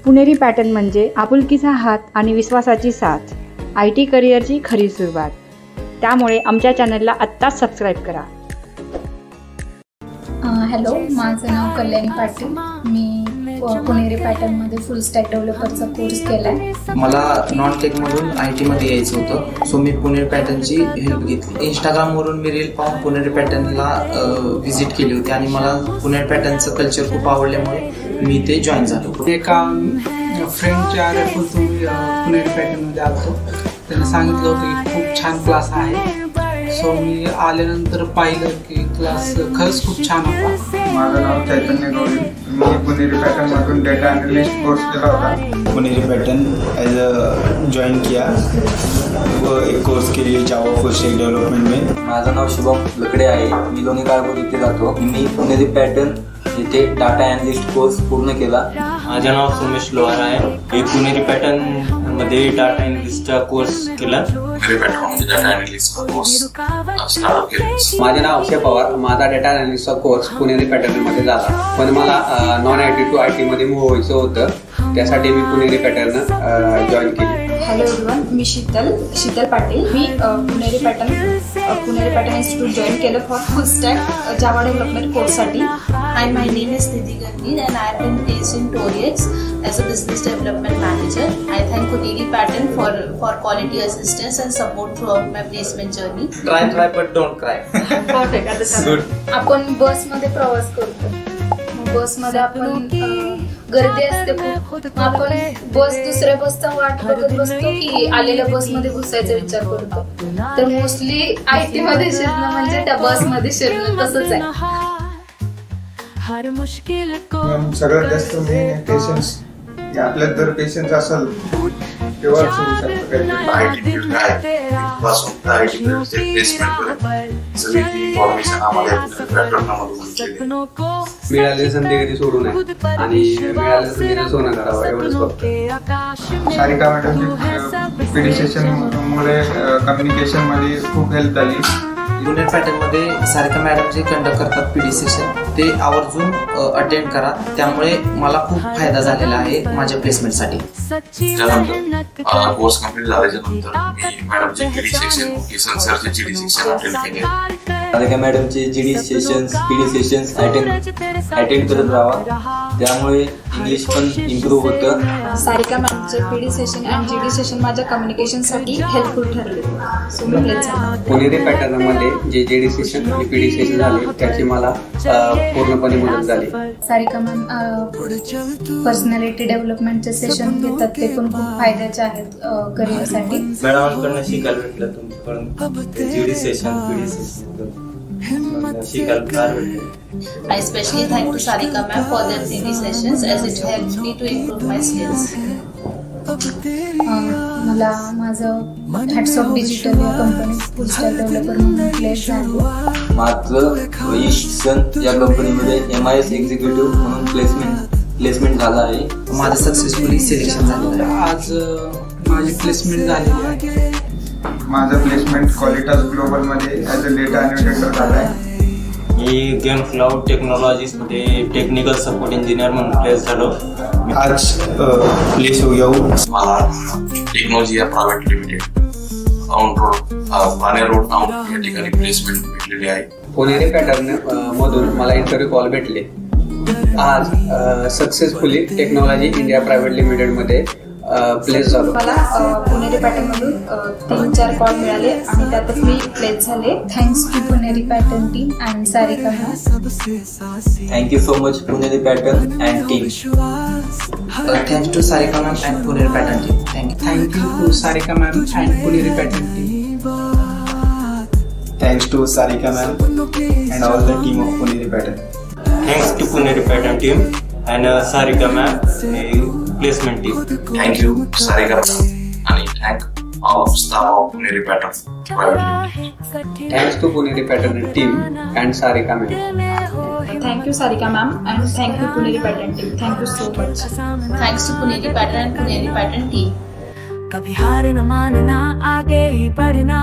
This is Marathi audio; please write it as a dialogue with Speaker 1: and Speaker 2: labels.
Speaker 1: पुणेरी पॅटर्न म्हणजे आपुलकीचा हात आणि विश्वासाची साथ, IT करिअरची खरी सुरुवात. त्यामुळे आमच्या चॅनलला आत्ताच सबस्क्राईब करा.
Speaker 2: हॅलो, माझं नाव कल्याणी पाटील. मी पुणेरी पॅटर्नमध्ये फुल स्टॅक डेव्हलपरचा कोर्स केला आहे.
Speaker 3: मला नॉन टेकमधून IT मध्ये यायचं होतं, सो मी पुणेरी पॅटर्नची हेल्प घेतली. इंस्टाग्रामवरून मी रील पाहून पुणेरी पॅटर्नला व्हिजिट केली होती आणि मला पुणेरी पॅटर्नचं कल्चर खूप आवडल्यामुळे मी ते जॉईन झालो.
Speaker 4: एका फ्रेंडच्या रेफरतून पुणेरी पॅटर्नमध्ये आलो. त्यांनी सांगितलं होतं की खूप छान क्लास आहे. सो मी आल्यानंतर पाहिलं की क्लास खरंच खूप छान होता.
Speaker 5: माझं नाव चैतन्य गौरी. मी पुणेरी पॅटर्नमधून डेटा अनालिस्ट कोर्स केला होता.
Speaker 6: Puneri pattern as a join किया व एक कोर्स के लिए जावा फुल स्टैक डेवलपमेंट में.
Speaker 7: माझं नाव शुभम लकडे आहे. मी लोणी काळभोर इथे राहतो. मी पुणेरी पॅटर्न इथे डाटा अनालिस्ट कोर्स पूर्ण केला.
Speaker 8: माझं नाव सोमेश लोहार आहे. मी पुणेरी पॅटर्न मध्ये डाटा अनालिस्टचा कोर्स केला.
Speaker 9: माझे नाव अक्षय पवार. माझा डेटा अनालिस्टचा कोर्स पुणेरी पॅटर्न मध्ये झाला, पण मला नॉन IT टू IT मध्ये मूव्ह व्हायचं होतं. त्यासाठी मी पुणेरी पॅटर्न जॉईन केली.
Speaker 2: हॅलो एव्हरीवन, मी शीतल पाटील. मी पुणेरी पॅटर्न इन्स्टिट्यूट जॉईन केलं for full stack Java development कोर्ससाठी.
Speaker 10: Hi, my name is Nidhi Gandhi and I have been placed in Torex as a business development manager. I thank Puneri Pattern for quality assistance and support throughout my placement journey.
Speaker 3: Try but don't cry.
Speaker 2: Perfect.
Speaker 3: Good.
Speaker 2: आपण बसमध्ये प्रवास करतो. बसमध्ये आपण गर्दी असते खूप. आपण दुसऱ्या बसचा वाट बघत बसतो की आलेल्या बसमध्ये घुसायचा विचार करतो. तर मोस्टली IT मध्ये शिरणं म्हणजे त्या बसमध्ये शिरणं तसंच आहे.
Speaker 5: सगळ्यात जास्त मेन पेशन्स. आपल्यात जर पेशन्स असेल तेव्हा सुरू शकतो.
Speaker 9: मिळालेली संधी कधी सोडू नये आणि मिळालेल्या संधीला सोनं करावं एवढंच फक्त.
Speaker 5: सारिका मॅडमची PD सेशन मुळे कम्युनिकेशन मध्ये खूप हेल्प झाली.
Speaker 3: पुणेरी पॅटर्नमध्ये सारिका मॅडम जे कंडक्ट करतात PD सेशन ते आवर्जून अटेंड करा. त्यामुळे मला खूप फायदा झालेला आहे माझ्या प्लेसमेंटसाठी.
Speaker 11: त्यानंतर कोर्स कंप्लीट झाल्याच्या नंतर मी मॅडमचे GD सेशन, किसन सरचे GD सेशन अटेंड केले.
Speaker 7: सारिका मॅडमचे GD sessions, PD sessions attend करत राहा. त्यामुळे इंग्लिश पण इम्प्रूव्ह होतं.
Speaker 2: सारिका मॅडमचे PD सेशन आणि GD सेशन माझ्या कम्युनिकेशनसाठी हेल्पफुल ठरले. सो मी हेच
Speaker 9: पुणेरी पॅटर्नमध्ये जे GD सेशन आणि PD सेशन झाले त्याची मला पूर्णपणे मदत झाली.
Speaker 2: सारिका मॅम पर्सनॅलिटी डेव्हलपमेंटचे सेशन घेतात, ते पण खूप फायद्याचे आहेत करिअरसाठी.
Speaker 8: मॅडमांकडून शिकायला भेटलं तुमच्याकडून GD सेशन, PD सेशन शिकायला फार भेटलं.
Speaker 10: I especially thank to Sarika ma'am for their GD sessions as it helps me to improve my skills.
Speaker 2: मला माझं हॅट्स ऑफ डिजिटल या कंपनीत फुल स्टॅक डेव्हलपर म्हणून प्लेस झालं.
Speaker 7: माझं ईस्टसन या कंपनीमध्ये MIS एक्झिक्युटिव्ह म्हणून प्लेसमेंट झाला आहे.
Speaker 3: माझं सक्सेसफुली सिलेक्शन झालेलं आहे.
Speaker 4: आज माझी प्लेसमेंट झालेली आहे.
Speaker 5: माझं प्लेसमेंट क्वालिटास ग्लोबल मध्ये ॲज अ डेटा अनालिस्ट झालं आहे.
Speaker 8: मी गेम क्लाउड टेक्नॉलॉजीज मध्ये टेक्निकल सपोर्ट इंजिनियर म्हणून प्लेस झालो.
Speaker 6: आज प्लेस हो गया हूँ.
Speaker 11: मला technology private limited Aundh road, पाणे रोड औंध या ठिकाणी प्लेसमेंट भेटलेली आहे.
Speaker 9: पुणेरी पॅटर्न मधून मला इंटरव्ह्यू कॉल भेटले. आज successfully Technology India Private Limited मध्ये प्लेस झालो.
Speaker 2: मला पुणेरी पॅटर्नमधून 3-4 कॉल मिळाले आणि त्यातच मी प्लेस झाले. Thanks to Puneri Pattern team and Sarika ma'am.
Speaker 7: Thank you so much Puneri Pattern and team.
Speaker 3: Thanks to Sarika ma'am and Puneri Pattern team.
Speaker 4: Thank you to Sarika ma'am and Puneri Pattern team.
Speaker 6: Thanks to Sarika ma'am and all the team of Puneri Pattern.
Speaker 8: Thanks to Puneri Pattern team and Sarika ma'am placement team.
Speaker 11: Thank you Sarika ma'am and thank all of staff of Puneri Pattern private limited.
Speaker 9: Thanks to Puneri Pattern team and Sarika ma'am.
Speaker 2: Thank you Sarika ma'am and thank you Puneri Pattern team. Thank you so much.
Speaker 10: Thanks to Puneri Pattern and Puneri Pattern team.
Speaker 12: कभी हार न मानना, आगे ही बढ़ना.